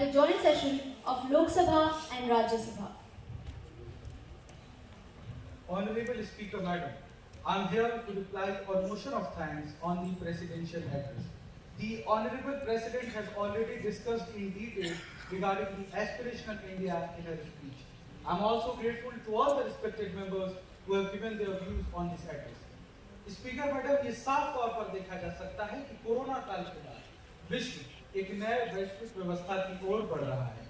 the joint session of Lok Sabha and Rajya Sabha. Honorable Speaker Madam, I am here to reply on motion of thanks on the presidential address. The Honorable President has already discussed in detail regarding the aspirational India in her speech. I am also grateful to all the respected members who have given their views on this address. Speaker madam, ये साफ तौर पर देखा जा सकता है कि corona काल के बाद विश्व एक नए वैश्विक व्यवस्था की ओर बढ़ रहा है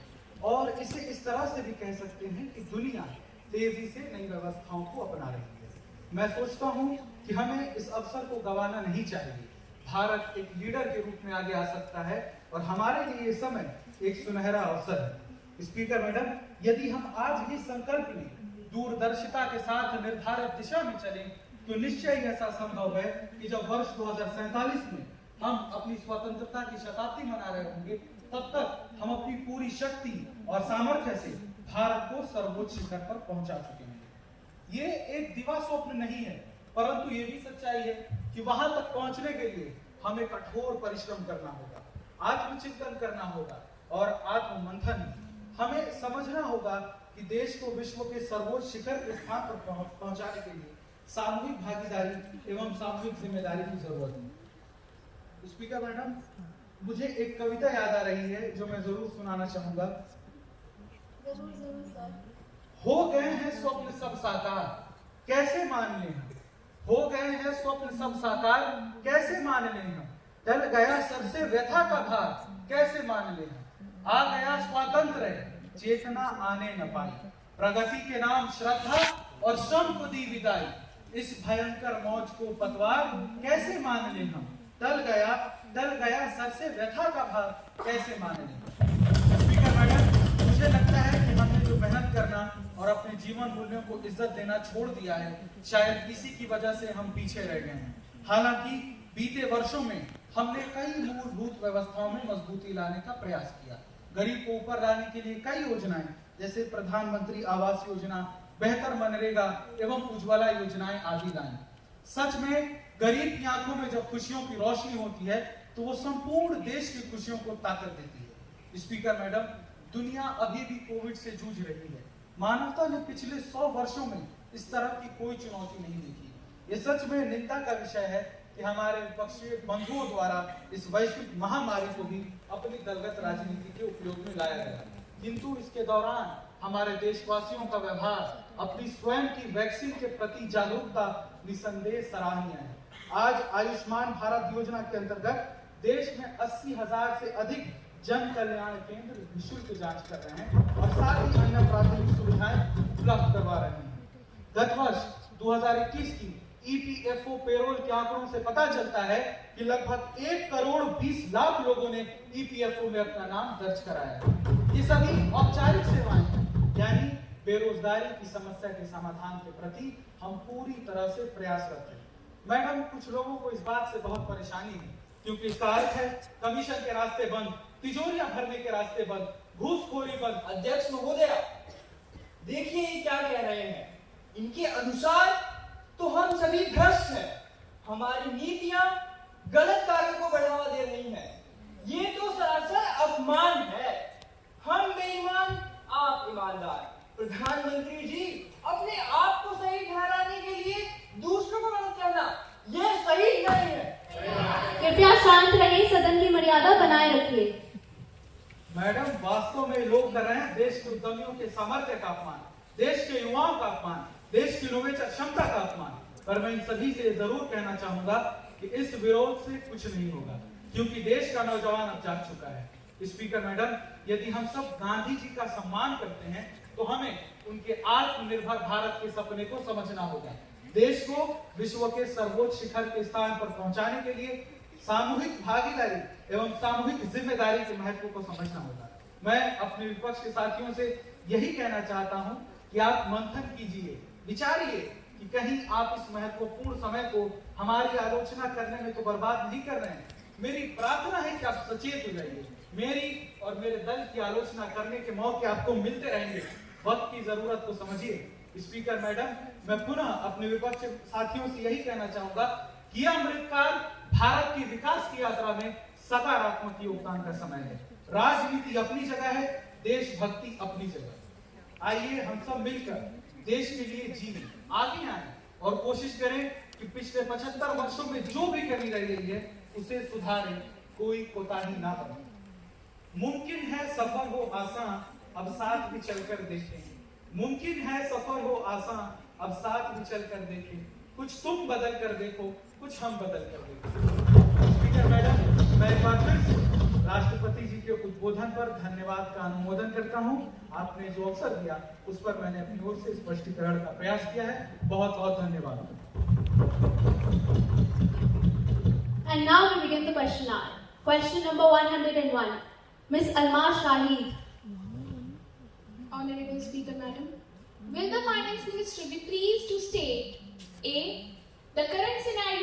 और इसे इस तरह से भी कह सकते हैं कि दुनिया तेजी से नई व्यवस्थाओं को अपना रही है। मैं सोचता हूं कि हमें इस अवसर को गंवाना नहीं चाहिए। भारत एक लीडर के रूप में आगे आ सकता है और हमारे लिए ये समय एक सुनहरा अवसर है। स्पीकर मैडम, यदि हम आज ही संकल्प लें, दूरदर्शिता के साथ निर्धारित दिशा में चलें, तो निश्चय ही ऐसा संभव है कि जब वर्ष 2047 में हम अपनी स्वतंत्रता की शताब्दी मना रहे होंगे, तब तक हम अपनी पूरी शक्ति और सामर्थ्य से भारत को सर्वोच्च शिखर पर पहुंचा चुके हैं। ये एक दिवा स्वप्न नहीं है, परंतु ये भी सच्चाई है कि वहां तक पहुंचने के लिए हमें कठोर परिश्रम करना होगा, आत्मचिंतन करना होगा और आत्ममंथन। हमें समझना होगा कि देश को विश्व के सर्वोच्च शिखर के स्थान पर पहुंचाने के लिए सामूहिक भागीदारी एवं सामूहिक जिम्मेदारी की जरूरत है। स्पीकर मैडम, मुझे एक कविता याद आ रही है जो मैं जरूर सुनाना चाहूंगा। जरूर सर। हो गए हैं स्वप्न सब साकार, कैसे मान लें हम। हो गए हैं स्वप्न सब साकार, कैसे मान लें हम। टल गया सर से व्यथा का भार, कैसे मान लें हम। आ गया स्वातंत्र्य, चेतना आने न पाई। प्रगति के नाम श्रद्धा और श्रम को दी विदाई। इस भयंकर मौज को पतवार, कैसे मान लें हम। टल गया सर से व्यथा का भार, कैसे मान लें। स्पीकर मैडम, मुझे लगता है कि हमने जो मेहनत करना और अपने जीवन मूल्यों को इज्जत देना छोड़ दिया है, शायद इसी की वजह से हम पीछे रह गए हैं। हालांकि बीते वर्षों में हमने कई मूलभूत व्यवस्थाओं में मजबूती लाने का प्रयास किया। गरीब को ऊपर लाने के लिए कई योजनाएं जैसे प्रधानमंत्री आवास योजना, बेहतर मनरेगा एवं उज्ज्वला योजनाएं आदि लाई। सच में गरीब की आंखों में जब खुशियों की रोशनी होती है तो वो संपूर्ण देश की खुशियों को ताकत देती है। स्पीकर मैडम, दुनिया अभी भी कोविड से जूझ रही है। मानवता ने पिछले 100 वर्षों में इस तरह की कोई चुनौती नहीं देखी। ये सच में निंदा का विषय है कि हमारे विपक्षी बंधुओं द्वारा इस वैश्विक महामारी को भी अपनी दलगत राजनीति के उपयोग में लाया गया, किंतु इसके दौरान हमारे देशवासियों का व्यवहार, अपनी स्वयं की वैक्सीन के प्रति जागरूकता निसंदेह सराहनीय है। आज आयुष्मान भारत योजना के अंतर्गत देश में 80,000 से अधिक जन कल्याण केंद्र निःशुल्क जांच कर रहे हैं और साथ ही अन्य प्राथमिक सुविधाएं उपलब्ध करवा रहे हैं। गत वर्ष 2021 की EPFO पेरोल के आंकड़ों से पता चलता है कि लगभग 1 करोड़ 20 लाख लोगों ने EPFO में अपना नाम दर्ज कराया है। ये सभी औपचारिक सेवाएं हैं, यानी बेरोजगारी की समस्या के समाधान के प्रति हम पूरी तरह से प्रयासरत हैं। मैडम, कुछ लोगों को इस बात से बहुत परेशानी है क्योंकि इसका अर्थ है कमीशन के रास्ते बंद, तिजोरियां भरने के रास्ते बंद, घूसखोरी बंद। अध्यक्ष महोदय, देखिए ये क्या कह रहे हैं। इनके अनुसार तो हम सभी भ्रष्ट हैं, हमारी नीतियां गलत कार्यों को बढ़ावा दे रही हैं। ये तो सरासर अपमान है। हम बेईमान, आप ईमानदार। प्रधानमंत्री जी, अपने आप को सही ठहराने के लिए दूसरों को मदद करना ये सही नहीं है। कृपया शांत रहिए, सदन की मर्यादा बनाए रखिए। मैडम, वास्तव में लोग कर रहे हैं देश के उद्यमियों के सामर्थ्य का अपमान, देश के युवाओं का अपमान, देश की इनोवेटर क्षमता का अपमान। पर मैं इन सभी से जरूर कहना चाहूंगा कि इस विरोध से कुछ नहीं होगा, क्योंकि देश का नौजवान अब जाग चुका है। स्पीकर मैडम, यदि हम सब गांधी जी का सम्मान करते हैं तो हमें उनके आत्मनिर्भर भारत के सपने को समझना होगा। देश को विश्व के सर्वोच्च शिखर के स्थान पर पहुंचाने के लिए सामूहिक भागीदारी एवं सामूहिक जिम्मेदारी के महत्व को समझना होगा। मैं अपने विपक्ष के साथियों से यही कहना चाहता हूं कि आप मंथन कीजिए, विचारिए कि कहीं आप इस महत्वपूर्ण समय को हमारी आलोचना करने में तो बर्बाद नहीं कर रहे हैं। मेरी प्रार्थना है कि आप सचेत हो जाइए। मेरी और मेरे दल की आलोचना करने के मौके आपको मिलते रहेंगे। वक्त की जरूरत को समझिए। स्पीकर मैडम, मैं पुनः अपने विपक्ष साथियों से यही कहना चाहूंगा कि यह अमृतकाल भारत की विकास की यात्रा में सकारात्मक योगदान का समय है। राजनीति अपनी जगह है, देशभक्ति अपनी जगह। आइए हम सब मिलकर देश के लिए जीवें, आगे आए और कोशिश करें कि पिछले 75 वर्षों में जो भी कमी रह गई है उसे सुधारें, कोई कोताही ना बरतें। मुमकिन है सफर हो आसान, अब साथ भी चलकर देखें। मुमकिन है सफर हो आसान, अब साथ भी चलकर देखें। कुछ तुम बदल कर देखो, कुछ हम बदल कर देखो। स्पीकर मैडम, मैं एक बार फिर से राष्ट्रपति जी के उद्बोधन पर धन्यवाद का अनुमोदन करता हूं। आपने जो अवसर दिया उस पर मैंने अपनी ओर से स्पष्टीकरण का प्रयास किया है। बहुत बहुत धन्यवाद। And now we begin the question hour. Question number 101. Ms. Alma Shahid. Honorable Speaker Madam, will the Finance Ministry be pleased to state A. The current scenario